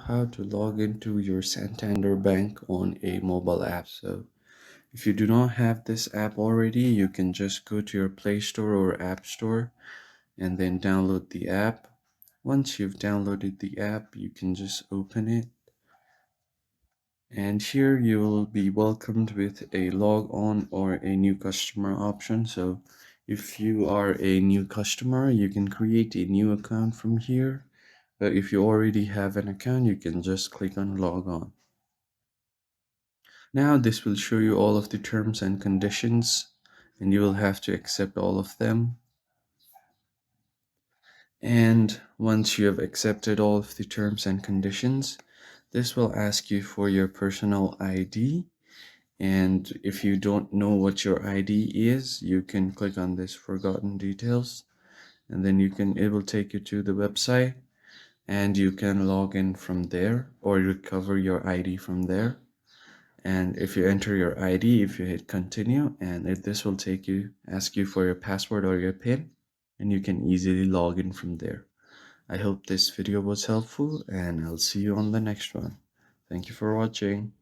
how to log into your Santander Bank on a mobile app. So if you do not have this app already, you can just go to your Play Store or App Store and then download the app. Once you've downloaded the app, you can just open it. And here you will be welcomed with a log on or a new customer option. So if you are a new customer, you can create a new account from here. But if you already have an account, you can just click on log on. Now this will show you all of the terms and conditions, and you will have to accept all of them. And once you have accepted all of the terms and conditions, this will ask you for your personal ID. And if you don't know what your ID is, you can click on this forgotten details, and then it will take you to the website, and you can log in from there or recover your ID from there. And if you enter your ID, if you hit continue, and this will ask you for your password or your PIN, and you can easily log in from there. I hope this video was helpful, and I'll see you on the next one. Thank you for watching.